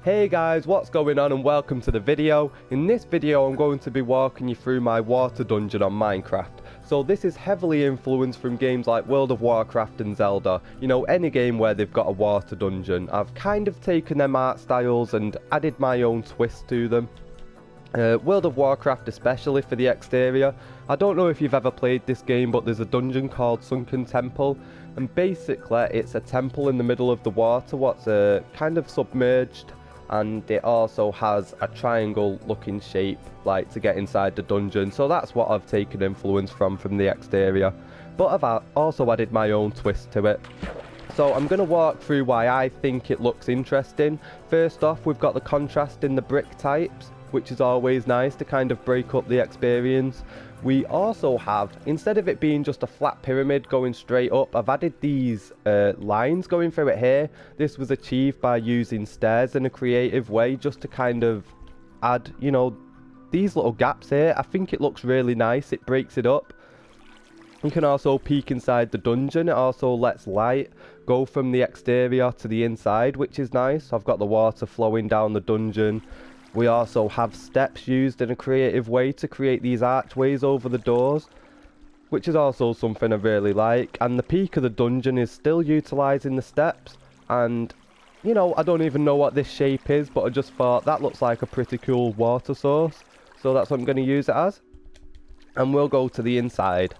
Hey guys, what's going on and welcome to the video. In this video I'm going to be walking you through my water dungeon on Minecraft. So this is heavily influenced from games like World of Warcraft and Zelda. You know, any game where they've got a water dungeon. I've kind of taken them art styles and added my own twist to them. World of Warcraft especially for the exterior. I don't know if you've ever played this game, but there's a dungeon called Sunken Temple, and basically it's a temple in the middle of the water what's kind of submerged, and it also has a triangle looking shape like to get inside the dungeon. So that's what I've taken influence from the exterior, but I've also added my own twist to it. So I'm going to walk through why I think it looks interesting. First off, we've got the contrast in the brick types, which is always nice to kind of break up the experience. We also have, instead of it being just a flat pyramid going straight up, I've added these lines going through it here. This was achieved by using stairs in a creative way, just to kind of add, you know, these little gaps here. I think it looks really nice. It breaks it up. You can also peek inside the dungeon. It also lets light go from the exterior to the inside, which is nice. I've got the water flowing down the dungeon. We also have steps used in a creative way to create these archways over the doors, which is also something I really like. And the peak of the dungeon is still utilising the steps. And, you know, I don't even know what this shape is, but I just thought that looks like a pretty cool water source. So that's what I'm going to use it as. And we'll go to the inside.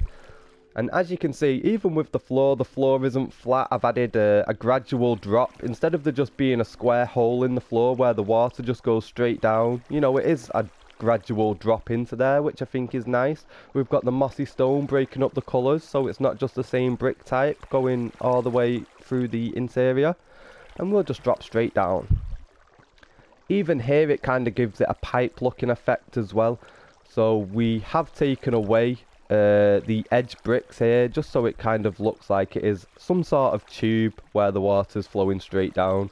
And as you can see, even with the floor isn't flat. I've added a gradual drop. Instead of there just being a square hole in the floor where the water just goes straight down, you know, it is a gradual drop into there, which I think is nice. We've got the mossy stone breaking up the colours, so it's not just the same brick type going all the way through the interior. And we'll just drop straight down. Even here it kind of gives it a pipe looking effect as well. So we have taken away the edge bricks here, just so it kind of looks like it is some sort of tube where the water's flowing straight down.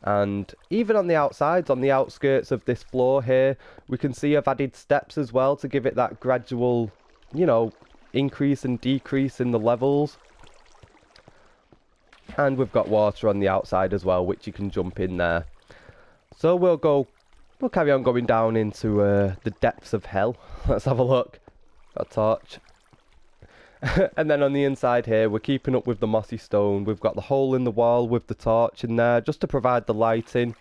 And even on the outsides, on the outskirts of this floor here, we can see I've added steps as well to give it that gradual, you know, increase and decrease in the levels. And we've got water on the outside as well, which you can jump in there. So we'll carry on going down into the depths of hell. Let's have a look. A torch. And then on the inside here, we're keeping up with the mossy stone. We've got the hole in the wall with the torch in there just to provide the lighting.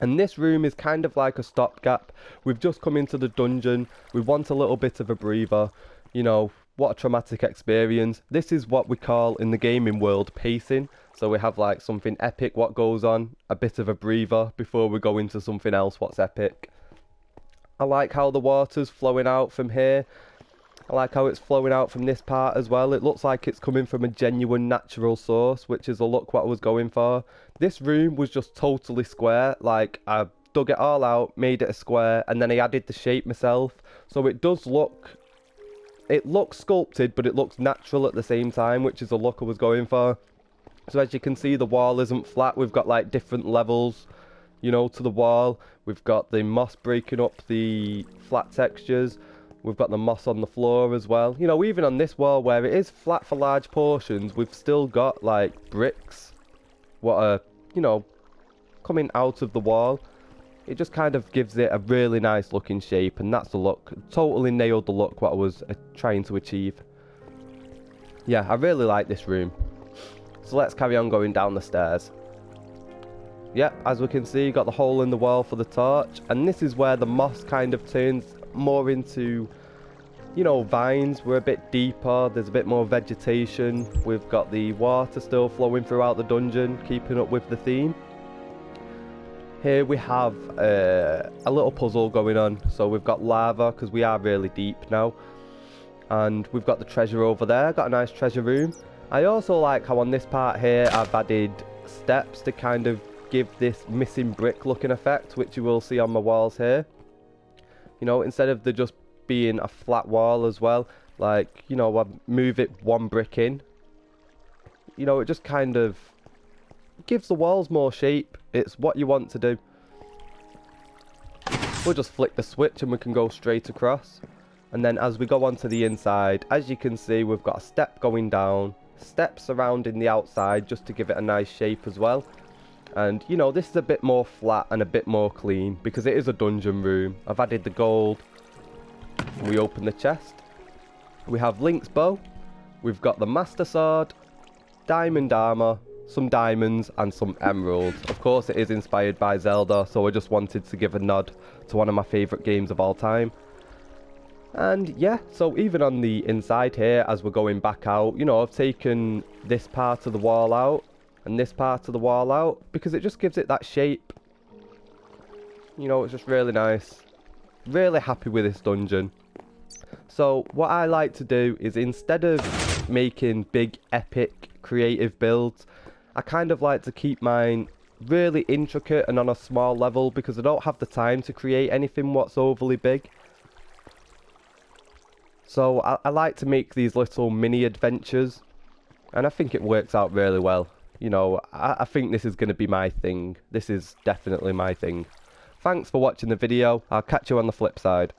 And this room is kind of like a stopgap. We've just come into the dungeon. We want a little bit of a breather. You know, what a traumatic experience. This is what we call in the gaming world pacing. So we have like something epic what goes on, a bit of a breather before we go into something else what's epic. I like how the water's flowing out from here. I like how it's flowing out from this part as well. It looks like it's coming from a genuine natural source, which is a look what I was going for. This room was just totally square. Like, I dug it all out, made it a square, and then I added the shape myself. So it does look... it looks sculpted, but it looks natural at the same time, which is a look I was going for. So as you can see, the wall isn't flat. We've got like different levels, you know, to the wall. We've got the moss breaking up the flat textures. We've got the moss on the floor as well. You know, even on this wall where it is flat for large portions, we've still got like bricks what are, you know, coming out of the wall. It just kind of gives it a really nice looking shape, and that's the look. Totally nailed the look what I was trying to achieve. Yeah, I really like this room. So let's carry on going down the stairs. Yep, as we can see, got the hole in the wall for the torch, and this is where the moss kind of turns more into, you know, vines. We're a bit deeper, there's a bit more vegetation. We've got the water still flowing throughout the dungeon, keeping up with the theme. Here we have a little puzzle going on. So we've got lava, because we are really deep now. And we've got the treasure over there, got a nice treasure room. I also like how on this part here I've added steps to kind of give this missing brick looking effect, which you will see on my walls here. You know, instead of there just being a flat wall as well, like, you know, I move it one brick in. You know, it just kind of gives the walls more shape. It's what you want to do. We'll just flick the switch and we can go straight across. And then as we go onto the inside, as you can see, we've got a step going down, steps surrounding the outside just to give it a nice shape as well. And you know, this is a bit more flat and a bit more clean because it is a dungeon room. I've added the gold. We open the chest. We have Link's bow. We've got the Master Sword, diamond armor, some diamonds and some emeralds. Of course it is inspired by Zelda, so I just wanted to give a nod to one of my favourite games of all time. And yeah, so even on the inside here, as we're going back out, you know, I've taken this part of the wall out and this part of the wall out because it just gives it that shape. You know, it's just really nice. Really happy with this dungeon. So what I like to do is, instead of making big epic creative builds, I kind of like to keep mine really intricate and on a small level because I don't have the time to create anything what's overly big. So I like to make these little mini adventures, and I think it works out really well. You know, I think this is going to be my thing. This is definitely my thing. Thanks for watching the video. I'll catch you on the flip side.